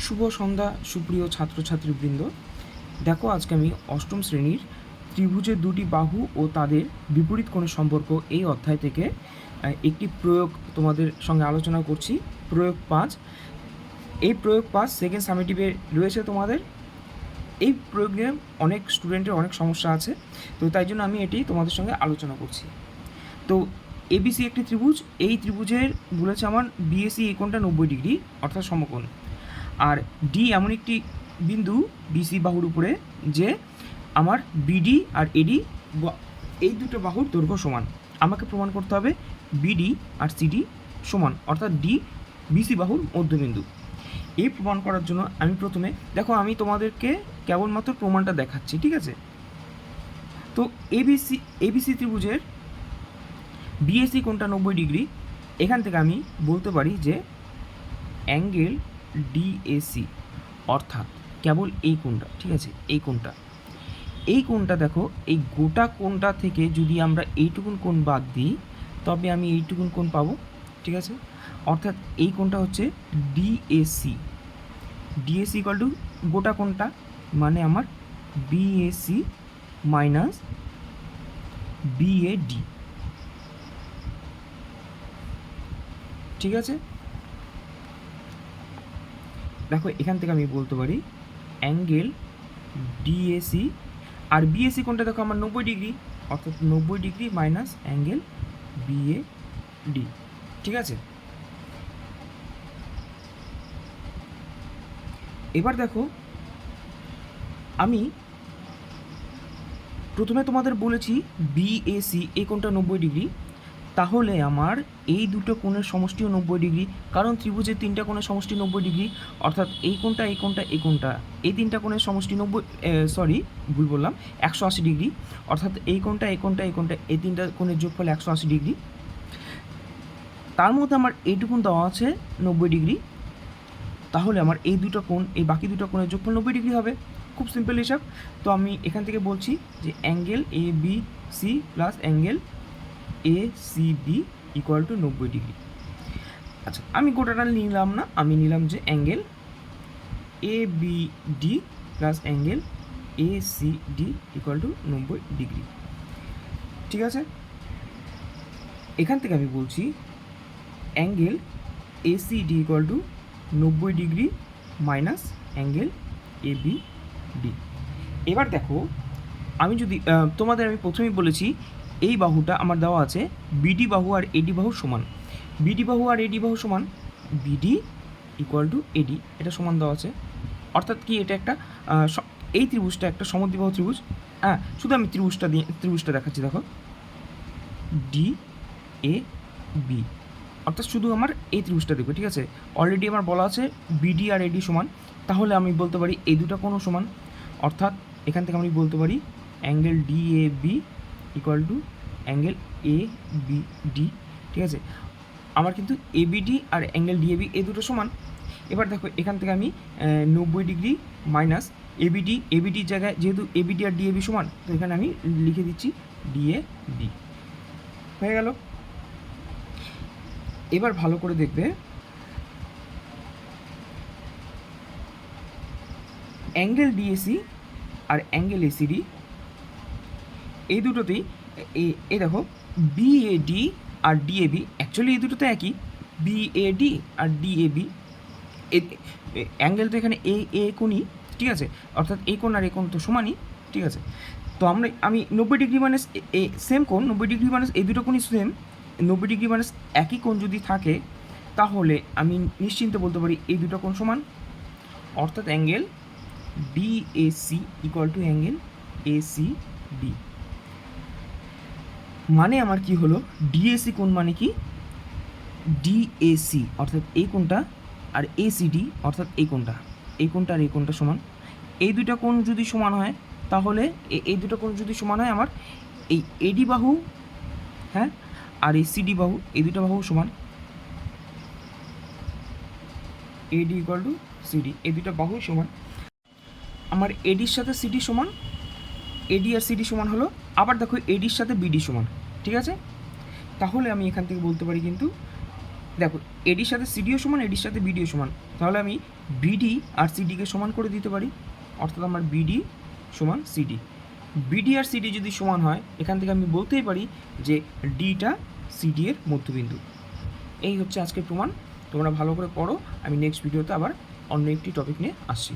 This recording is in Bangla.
শুভ সন্ধ্যা সুপ্রিয় ছাত্রছাত্রীবৃন্দ। দেখো, আজকে আমি অষ্টম শ্রেণীর ত্রিভুজের দুটি বাহু ও তাদের বিপরীত কোণের সম্পর্ক এই অধ্যায় থেকে একটি প্রয়োগ তোমাদের সঙ্গে আলোচনা করছি। প্রয়োগ 5। এই প্রয়োগ 5 সেকেন্ড সামেটিভে রয়েছে তোমাদের। এই প্রয়োগ নিয়ে অনেক স্টুডেন্টের অনেক সমস্যা আছে, তো তাই জন্য আমি এটি তোমাদের সঙ্গে আলোচনা করছি। তো এবিসি একটি ত্রিভুজ, এই ত্রিভুজের বলেছে আমার বিএসি এই কোণটা 90 ডিগ্রি অর্থাৎ সমকোণ। আর ডি এমন একটি বিন্দু বিসি বাহুর উপরে যে আমার বিডি আর এডি এই দুটো বাহুর দৈর্ঘ্য সমান। আমাকে প্রমাণ করতে হবে বিডি আর সিডি সমান, অর্থাৎ ডি বিসি বাহুর মধ্যবিন্দু। এই প্রমাণ করার জন্য আমি প্রথমে দেখো, আমি তোমাদেরকে কেবলমাত্র প্রমাণটা দেখাচ্ছি, ঠিক আছে? তো এবিসি ত্রিভুজের বিএসি কোণটা 90 ডিগ্রি। এখান থেকে আমি বলতে পারি যে অ্যাঙ্গেল ডিএসি অর্থাৎ কেবল এই কোণটা, ঠিক আছে? এই কোণটা দেখো, এই গোটা কোণটা থেকে যদি আমরা এইটুকুন কোণ বাদ দিই তবে আমি এইটুকুন কোণ পাবো, ঠিক আছে? অর্থাৎ এই কোণটা হচ্ছে ডিএসি। ডিএসি ইকুয়াল টু গোটা কোণটা মানে আমার বিএসি মাইনাস বিএডি, ঠিক আছে? দেখো, এখান থেকে আমি বলতে পারি অ্যাঙ্গেল ডিএসি আর বিএসি কোণটা দেখো আমার 90 ডিগ্রি, অর্থাৎ 90 ডিগ্রি মাইনাস অ্যাঙ্গেল বিএডি, ঠিক আছে? এবার দেখো, আমি প্রথমে তোমাদের বলেছি বিএসি এই কোণটা 90 ডিগ্রি, তাহলে আমার এই দুটো কোণের সমষ্টিও 90 ডিগ্রি, কারণ ত্রিভুজের তিনটা কোণের সমষ্টি 90 ডিগ্রি, অর্থাৎ এই কোণটা এই কোণটা এই কোণটা এই তিনটা কোণের সমষ্টি 180 ডিগ্রি, অর্থাৎ এই কোণটা এই কোণটা এই কোণটা এই তিনটা কোণের যোগফল 180 ডিগ্রি। তার মধ্যে আমার এইটুকুন দেওয়া আছে 90 ডিগ্রি, তাহলে আমার এই দুটো কোণ, এই বাকি দুটো কোণের যোগফল 90 ডিগ্রি হবে। খুব সিম্পল হিসাব। তো আমি এখান থেকে বলছি যে angle A B C plus angle A C B equal to 90 degree. আচ্ছা, আমি গোটাটা নিলাম না, আমি নিলাম যে angle A B D plus angle A C D equal to 90 degree, ঠিক আছে? এখান থেকে আমি বলছি angle A C D equal to 90 degree minus angle A B D. এবার দেখো, আমি যদি তোমাদের আমি প্রথমেই বলেছি এই বাহুটা আমার দেওয়া আছে বিডি বাহু আর এডি বাহু সমান। বিডি বাহু আর এডি বাহু সমান বিডি ইকুয়াল টু এডি, এটা সমান দেওয়া আছে। অর্থাৎ কি, এটা একটা এই ত্রিভুজটা একটা সমদ্বিবাহু ত্রিভুজ। হ্যাঁ, শুধু আমি ত্রিভুজটা দেখাচ্ছি। দেখো, ডি এ বি, অর্থাৎ শুধু আমার এই ত্রিভুজটা দেখবে, ঠিক আছে? অলরেডি আমার বলা আছে বিডি আর এডি সমান, তাহলে আমি বলতে পারি এই দুটো কোণও সমান। অর্থাৎ এখান থেকে আমি বলতে পারি angle D A B equal to angle A B D, ঠিক আছে? আমার কিন্তু এবিডি আর অ্যাঙ্গেল ডিএবি এই দুটো সমান। এবার দেখো, এখান থেকে আমি 90 ডিগ্রি মাইনাস এবিডির জায়গায় যেহেতু এবিডি আর ডিএবি সমান, তো এখানে আমি লিখে দিচ্ছি ডিএবি। হয়ে গেল। এবার ভালো করে দেখবে, অ্যাঙ্গেল ডিএসি আর অ্যাঙ্গেল এসিডি এই দুটোতেই এই দেখো বিএডি আর ডিএবি, অ্যাকচুয়ালি এই দুটো তো একই, বিএডি আর ডিএবি। অ্যাঙ্গেল তো এখানে এ কোণই, ঠিক আছে? অর্থাৎ এই কোণ আর এই কোণ তো সমানই, ঠিক আছে? তো আমি 90 ডিগ্রি মাইনাস সেম কোণ, 90 ডিগ্রি মাইনাস এই দুটো কোণই সেম, 90 ডিগ্রি মাইনাস একই কোণ যদি থাকে তাহলে আমি নিশ্চিন্তে বলতে পারি এই দুটো কোণ সমান। অর্থাৎ angle DAC equal to angle ACD. মানে আমার কি হলো, ডিএসি কোণ মানে কি, ডিএসি অর্থাৎ এই কোণটা আর এসিডি অর্থাৎ এই কোণটা আর এই কোণটা সমান। এই দুটো কোণ যদি সমান হয় তাহলে এই দুটো কোণ যদি সমান হয় আমার এই এডি বাহু, হ্যাঁ, আর এই সিডি বাহু, এই দুটো বাহু সমান। এডি ইকুয়াল টু সিডি, এই দুটো বাহু সমান। আমার এডির সাথে সিডি সমান, এডি আর সিডি সমান হলো। আবার দেখো, এডির সাথে বিডি সমান, ঠিক আছে? তাহলে আমি এখান থেকে বলতে পারি কিন্তু দেখো, এডির সাথে সিডিও সমান, এডির সাথে বিডিও সমান, তাহলে আমি বিডি আর সিডিকে সমান করে দিতে পারি, অর্থাৎ আমার বিডি সমান সিডি। বিডি আর সিডি যদি সমান হয়, এখান থেকে আমি বলতেই পারি যে ডিটা সিডি এর মধ্যবিন্দু। এই হচ্ছে আজকের প্রমাণ। তোমরা ভালো করে পড়ো, আমি নেক্সট ভিডিওতে আবার অন্য একটি টপিক নিয়ে আসছি।